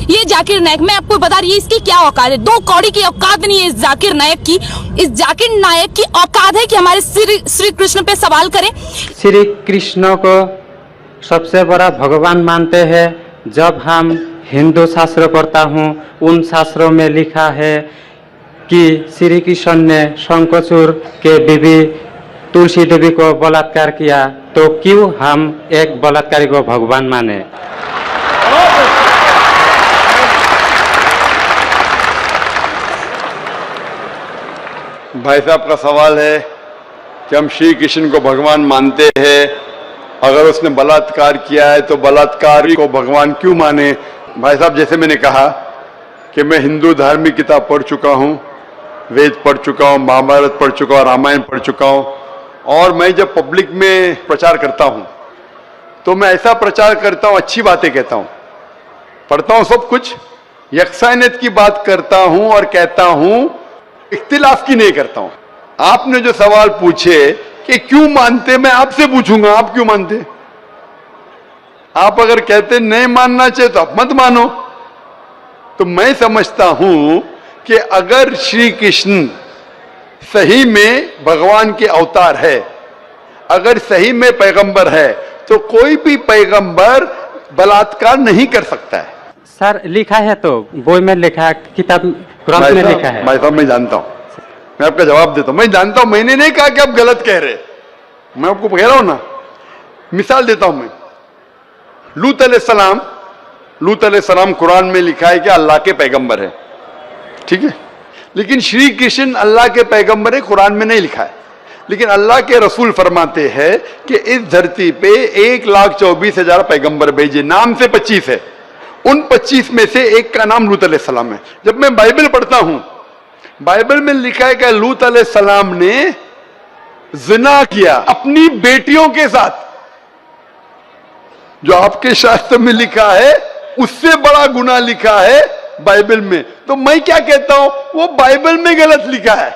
ये जाकिर नायक, मैं आपको बता रही हूँ इसकी क्या औकात है। 2 कौड़ी की औकात नहीं है इस जाकिर नायक की। इस जाकिर नायक की औकात है कि हमारे श्री कृष्ण पे सवाल करें। श्री कृष्ण को सबसे बड़ा भगवान मानते हैं। जब हम हिंदू शास्त्र पढ़ता हूँ, उन शास्त्रों में लिखा है कि श्री कृष्ण ने शंखचूड़ के बीवी तुलसी देवी को बलात्कार किया, तो क्यों हम एक बलात्कारी को भगवान माने? भाई साहब का सवाल है कि हम श्री कृष्ण को भगवान मानते हैं, अगर उसने बलात्कार किया है तो बलात्कारी को भगवान क्यों माने? भाई साहब, जैसे मैंने कहा कि मैं हिंदू धार्मिक किताब पढ़ चुका हूँ, वेद पढ़ चुका हूँ, महाभारत पढ़ चुका हूँ, रामायण पढ़ चुका हूँ, और मैं जब पब्लिक में प्रचार करता हूँ तो मैं ऐसा प्रचार करता हूँ, अच्छी बातें कहता हूँ, पढ़ता हूँ सब कुछ, यकसानियत की बात करता हूँ और कहता हूँ, इख्तिलाफ की नहीं करता हूँ। आपने जो सवाल पूछे कि क्यों मानते, मैं आपसे पूछूंगा आप क्यों मानते? आप अगर कहते नहीं मानना चाहिए तो आप मत मानो। तो मैं समझता हूं कि अगर श्री कृष्ण सही में भगवान के अवतार है, अगर सही में पैगंबर है, तो कोई भी पैगंबर बलात्कार नहीं कर सकता है। सर लिखा है, तो बोई में लिखा है, किताब ग्रंथ में लिखा है। भाई साहब, मैं जानता हूं, मैं आपका जवाब देता हूं, मैं जानता हूं, मैंने नहीं कहा कि आप गलत कह रहे, मैं आपको कह रहा हूं ना। मिसाल देता हूं मैं, लूत अलैहिस्सलाम कुरान में लिखा है कि अल्लाह के पैगंबर है, ठीक है, लेकिन श्री कृष्ण अल्लाह के पैगंबर है, कुरान में नहीं लिखा है। लेकिन अल्लाह के रसूल फरमाते हैं कि इस धरती पे 1,24,000 पैगंबर भेजे, नाम से 25 है, उन 25 में से एक का नाम लूत अलैहिस्सलाम है। जब मैं बाइबल पढ़ता हूं, बाइबल में लिखा है कि लूत अलैहिस्सलाम ने जिना किया अपनी बेटियों के साथ। जो आपके शास्त्र में लिखा है उससे बड़ा गुनाह लिखा है बाइबल में। तो मैं क्या कहता हूं, वो बाइबल में गलत लिखा है।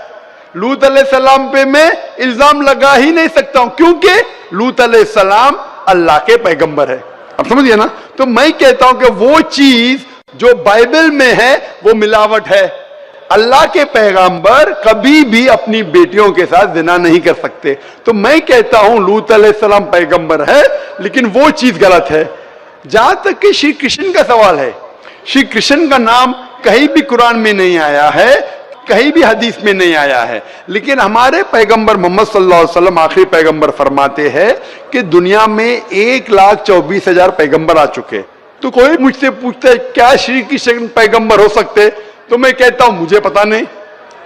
लूत अलैहिस्सलाम पे मैं इल्जाम लगा ही नहीं सकता हूं, क्योंकि लूत अलैहिस्सलाम अल्लाह के पैगंबर है। अब समझिए ना। तो मैं कहता हूं कि वो चीज जो बाइबल में है वो मिलावट है। अल्लाह के पैगंबर कभी भी अपनी बेटियों के साथ जिना नहीं कर सकते। तो मैं कहता हूं लूत अलैहिस्सलाम पैगंबर है, लेकिन वो चीज गलत है। जहां तक कि श्री कृष्ण का सवाल है, श्री कृष्ण का नाम कहीं भी कुरान में नहीं आया है, कहीं भी हदीस में नहीं आया है, लेकिन हमारे पैगंबर मोहम्मद सल्लल्लाहु अलैहि वसल्लम आखिरी पैगंबर फरमाते हैं कि दुनिया में 1,24,000 पैगंबर आ चुके। तो कोई मुझसे पूछता है क्या श्री कृष्ण पैगंबर हो सकते, तो मैं कहता हूं मुझे पता नहीं,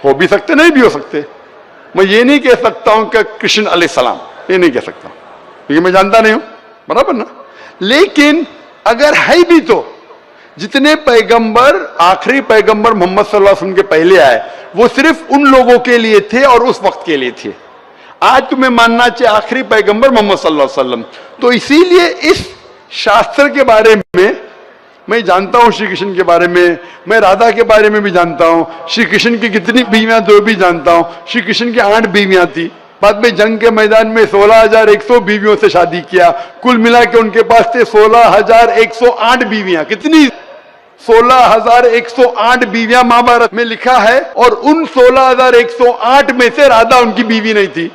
हो भी सकते नहीं भी हो सकते। मैं ये नहीं कह सकता हूं कि कृष्ण अलैहिस्सलाम, ये नहीं कह सकता, क्योंकि मैं जानता नहीं हूं, बराबर ना। लेकिन अगर है भी तो जितने पैगंबर आखिरी पैगंबर मोहम्मद सल्लल्लाहु अलैहि वसल्लम के पहले आए वो सिर्फ उन लोगों के लिए थे और उस वक्त के लिए थे। आज तुम्हें मानना चाहिए आखिरी पैगंबर मोहम्मद सल्लल्लाहु अलैहि वसल्लम। तो इसीलिए इस शास्त्र के बारे में मैं जानता हूं, श्री कृष्ण के बारे में, मैं राधा के बारे में भी जानता हूं, श्री कृष्ण की कितनी बीवियां दो भी जानता हूं। श्री कृष्ण की 8 बीवियां थी, बाद में जंग के मैदान में 16,100 बीवियों से शादी किया, कुल मिला के उनके पास थे 16,108 बीवियां। कितनी? 16,108 बीवियां महाभारत में लिखा है, और उन 16,108 में से राधा उनकी बीवी नहीं थी।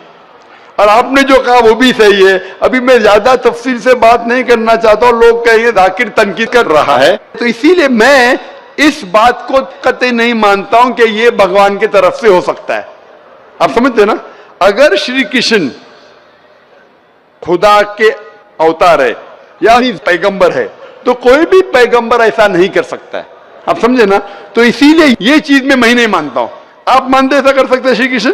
और आपने जो कहा वो भी सही है। अभी मैं ज्यादा तफसील से बात नहीं करना चाहता हूं, लोग कहेंगे जाकिर तनकीद कर रहा है, तो इसीलिए मैं इस बात को कतई नहीं मानता हूं कि ये भगवान की तरफ से हो सकता है। आप समझते ना। अगर श्री कृष्ण खुदा के अवतार है या पैगंबर है, तो कोई भी पैगंबर ऐसा नहीं कर सकता है। आप समझे ना। तो इसीलिए ये चीज मैं नहीं मानता हूं। आप मानते ऐसा कर सकते हैं श्री कृष्ण?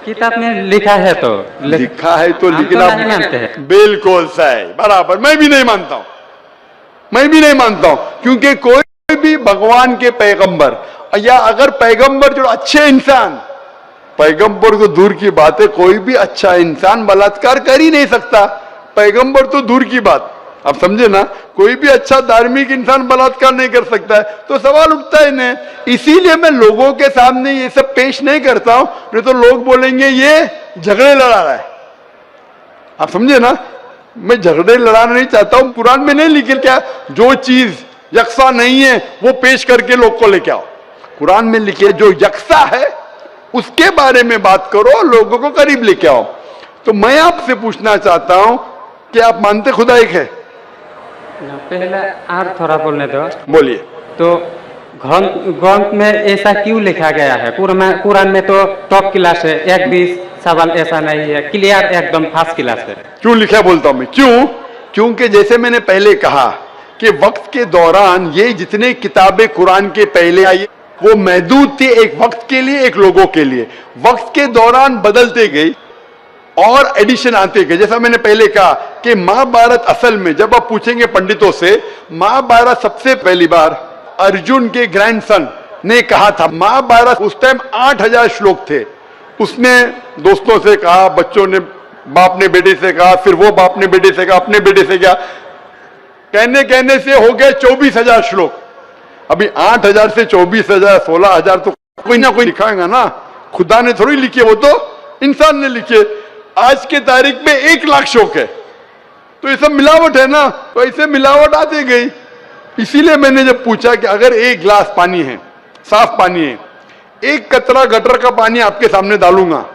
किताब में लिखा है तो लिखा है तो, लेकिन तो आप नहीं मानते हैं। बिल्कुल सही, बराबर। मैं भी नहीं मानता हूं, मैं भी नहीं मानता हूं, क्योंकि कोई भी भगवान के पैगंबर या अगर पैगंबर जो अच्छे इंसान, पैगंबर तो दूर की बात है, कोई भी अच्छा इंसान बलात्कार कर ही नहीं सकता। पैगंबर तो दूर की बात, आप समझे ना। कोई भी अच्छा धार्मिक इंसान बलात्कार नहीं कर सकता है। तो सवाल उठता ही नहीं। इसीलिए मैं लोगों के सामने ये सब पेश नहीं करता हूं, नहीं तो लोग बोलेंगे ये झगड़े लड़ा रहा है। आप समझे ना। मैं झगड़े लड़ाना नहीं चाहता हूं, कुरान में नहीं लिखे क्या जो चीज यकसा नहीं है वो पेश करके लोग को लेके आओ। कुरान में लिखे जो यकसा है उसके बारे में बात करो, लोगों को करीब लेके आओ। तो मैं आपसे पूछना चाहता हूं कि आप मानते खुदा एक है? पहले और थोड़ा बोलने दो। बोलिए। तो ग्रंथ में ऐसा क्यों लिखा गया है? कुरान में तो टॉप क्लास है, एक भी सवाल ऐसा नहीं है, क्लियर एकदम फर्स्ट क्लास है। क्यों लिखा बोलता हूं मैं, क्यों? क्योंकि जैसे मैंने पहले कहा कि वक्त के दौरान ये जितने किताबें कुरान के पहले आई वो महदूद थे, एक वक्त के लिए, एक लोगों के लिए। वक्त के दौरान बदलते गई और एडिशन आते गए। जैसा मैंने पहले कहा कि महाभारत असल में जब आप पूछेंगे पंडितों से, महाभारत सबसे पहली बार अर्जुन के ग्रैंडसन ने कहा था। महाभारत उस टाइम 8000 श्लोक थे। उसने दोस्तों से कहा, बच्चों ने बाप ने बेटे से कहा, फिर वो बाप ने बेटे से कहा, अपने बेटे से कहा, कहने कहने से हो गए 24,000 श्लोक। अभी 8000 से 24,000 16,000 तो कोई ना कोई लिखाएगा ना, खुदा ने थोड़ी लिखे, वो तो इंसान ने लिखे। आज के तारीख में 1 लाख श्लोक है, तो ये सब मिलावट है ना, तो ऐसे मिलावट आती गई। इसीलिए मैंने जब पूछा कि अगर 1 गिलास पानी है, साफ पानी है, 1 कतरा गटर का पानी आपके सामने डालूंगा,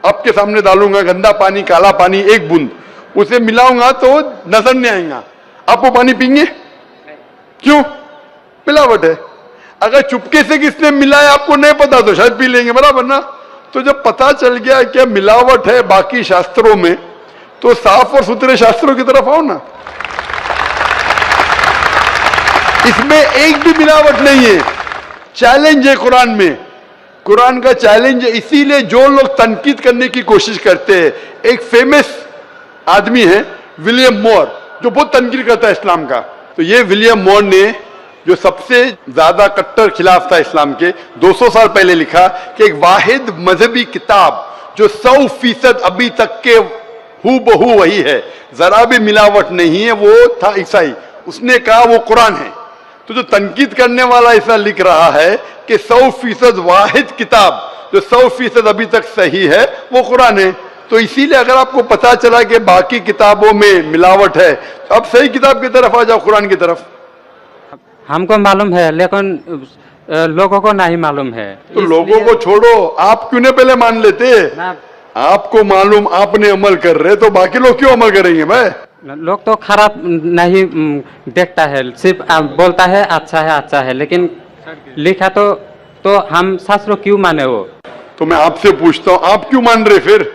आपके सामने डालूंगा, गंदा पानी, काला पानी, 1 बूंद उसे मिलाऊंगा तो नजर नहीं आएगा। आप वो पानी पीएंगे? क्यों? मिलावट है। अगर चुपके से किसने मिलाया आपको नहीं पता तो शायद पी लेंगे, बराबर ना। तो जब पता चल गया कि मिलावट है बाकी शास्त्रों में, तो साफ और सुथरे शास्त्रों की तरफ आओ ना। इसमें एक भी मिलावट नहीं है। चैलेंज है कुरान में, कुरान का चैलेंज है। इसीलिए जो लोग तनकीद करने की कोशिश करते हैं, एक फेमस आदमी है विलियम मोर, जो बहुत तनकीद करता है इस्लाम का। तो ये विलियम मोर ने, जो सबसे ज्यादा कट्टर खिलाफ था इस्लाम के, 200 साल पहले लिखा कि एक वाहिद मजहबी किताब जो 100% अभी तक के हूबहू वही है, जरा भी मिलावट नहीं है, वो था ईसाई। उसने कहा वो कुरान है। तो जो तनकीद करने वाला ऐसा लिख रहा है कि 100% वाहिद किताब जो 100% अभी तक सही है वो कुरान है। तो इसीलिए अगर आपको पता चला कि बाकी किताबों में मिलावट है, तो अब सही किताब की तरफ आ जाओ, कुरान की तरफ। हमको मालूम है, लेकिन लोगों को नहीं मालूम है। तो लोगों को छोड़ो, आप क्यों नहीं पहले मान लेते? आपको मालूम, आपने अमल कर रहे, तो बाकी लोग क्यों अमल करेंगे भाई? लोग तो खराब नहीं देखता है, सिर्फ बोलता है अच्छा है, लेकिन लिखा तो हम शास्त्रों क्यों माने वो? तो मैं आपसे पूछता हूँ, आप क्यों मान रहे फिर?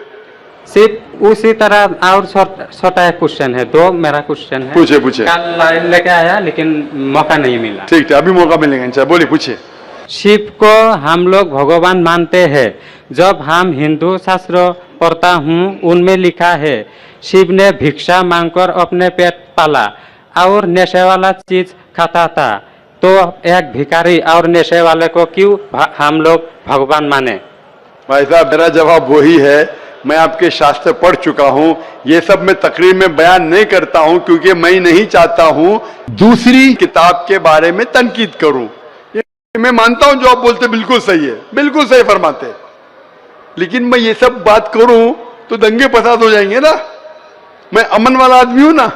सिर्फ उसी तरह। और छोटा एक क्वेश्चन है, 2 मेरा क्वेश्चन है। पूछे। कल लेके आया लेकिन मौका नहीं मिला। ठीक है, अभी मौका मिलेगा इंशाल्लाह। बोलिए, पूछिए। शिव को हम लोग भगवान मानते हैं। जब हम हिंदू शास्त्र पढ़ता हूँ, उनमें लिखा है शिव ने भिक्षा मांगकर अपने पेट पाला और नशे वाला चीज खाता था। तो एक भिखारी और नशे वाले को क्यों हम लोग भगवान माने? भाई साहब, मेरा जवाब वही है, मैं आपके शास्त्र पढ़ चुका हूं। ये सब मैं तकरीर में बयान नहीं करता हूं, क्योंकि मैं नहीं चाहता हूं दूसरी किताब के बारे में तनकीद करूं। मैं मानता हूं जो आप बोलते बिल्कुल सही है, बिल्कुल सही फरमाते, लेकिन मैं ये सब बात करूं तो दंगे फसाद हो जाएंगे ना। मैं अमन वाला आदमी हूं ना।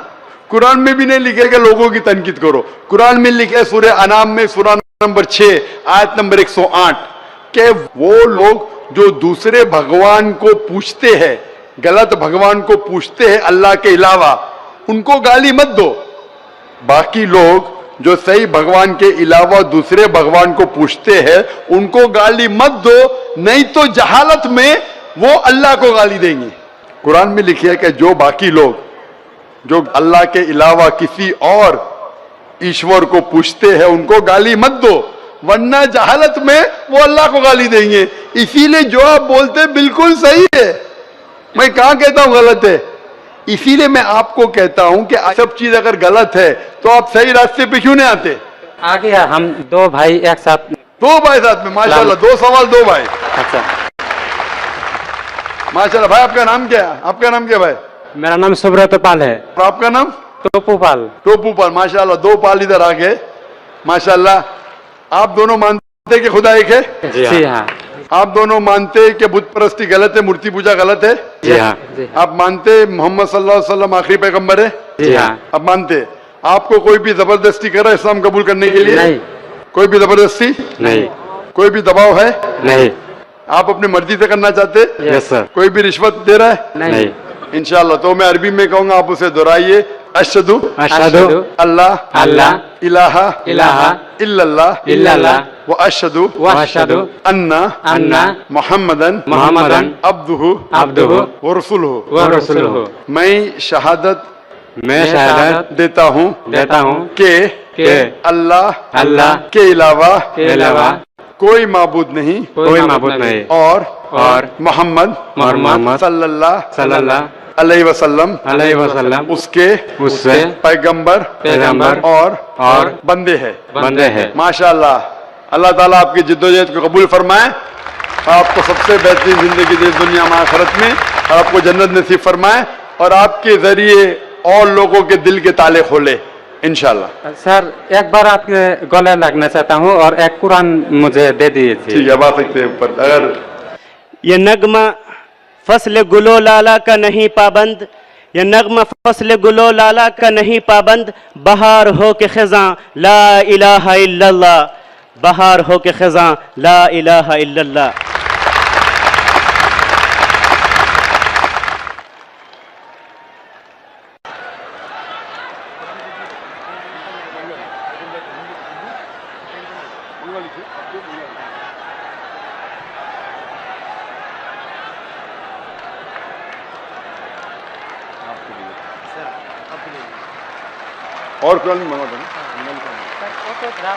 कुरान में भी नहीं लिखेगा लोगों की तनकीद करो। कुरान में लिखे सूरह अनाम में सूरह नंबर 6 आयत नंबर 108 के वो लोग जो दूसरे भगवान को पूछते हैं, गलत भगवान को पूछते हैं अल्लाह के अलावा, उनको गाली मत दो। बाकी लोग जो सही भगवान के अलावा दूसरे भगवान को पूछते हैं उनको गाली मत दो, नहीं तो जहालत में वो अल्लाह को गाली देंगे। कुरान में लिखा है कि जो बाकी लोग जो अल्लाह के अलावा किसी और ईश्वर को पूछते हैं उनको गाली मत दो, वरना जहालत में वो अल्लाह को गाली देंगे। इसीलिए जो आप बोलते बिल्कुल सही है, मैं कहां कहता हूं गलत है। इसीलिए मैं आपको कहता हूं कि सब चीज अगर गलत है तो आप सही रास्ते पे क्यों नहीं आते? आ गया, हम 2 भाई एक साथ। 2 भाई साथ में, माशाल्लाह, 2 सवाल 2 भाई। अच्छा, माशाल्लाह। भाई आपका नाम क्या है? आपका नाम क्या भाई? मेरा नाम सुब्रत पाल है। और आपका नाम? टोपू पाल। टोपू पाल, माशाल्लाह। 2 पाल इधर आ गए, माशाल्लाह। आप दोनों मानते हैं कि खुदा एक है? जी हाँ। आप दोनों मानते हैं कि बुत परस्ती गलत है, मूर्ति पूजा गलत है? जी हाँ। आप मानते मोहम्मद सल्लल्लाहु अलैहि वसल्लम आखिरी पैगंबर है? जी हाँ। आप मानते? आपको कोई भी जबरदस्ती कर रहा है इस्लाम कबूल करने के लिए? नहीं। कोई भी जबरदस्ती नहीं। कोई भी दबाव है? नहीं। आप अपनी मर्जी से करना चाहते? Yes sir. कोई भी रिश्वत दे रहा है? नहीं। इंशाल्लाह। तो मैं अरबी में कहूंगा, आप उसे दोहराइए। अशहदु अशहदु अल्लाह अल्लाह इलाहा इलाहा इल्लल्लाह इल्लल्लाह व अशहदु व अशहदु अन्ना अन्ना मुहम्मदन मुहम्मदन अब्दुहु अब्दुहु व रसूलुहु। व रसूलुहु। मैं शहादत मैं शहादत देता हूँ देता हूँ कि कि अल्लाह अल्लाह के अलावा के अलावा कोई माबूद नहीं कोई माबूद नहीं और मोहम्मद मोहम्मद सल्लल्लाहु अलैहि अलैहि वसल्लम उसके उससे पैगंबर पैगंबर और बंदे हैं। बंदे हैं। माशाअल्लाह। अल्लाह ताला आपकी जिद्दोजहद को कबूल फरमाए, आपको सबसे बेहतरीन जिंदगी दे दुनिया में आखिरत में, और आपको जन्नत नसीब फरमाए, और आपके जरिए और लोगों के दिल के ताले खोले इंशाल्लाह। सर एक बार आपके गले लगना चाहता हूँ और एक कुरान मुझे दे दीजिए। ठीक है, अब आ सकते हैं ऊपर। अगर ये नगमा फसल गुलो लाला का नहीं पाबंद, ये नगमा फसल गुलो लाला का नहीं पाबंद, बहार हो के खिज़ां ला इलाहा इल्लल्लाह, बहार हो के खिज़ां ला इलाहा इल्लल्लाह। और कौन मंगा था?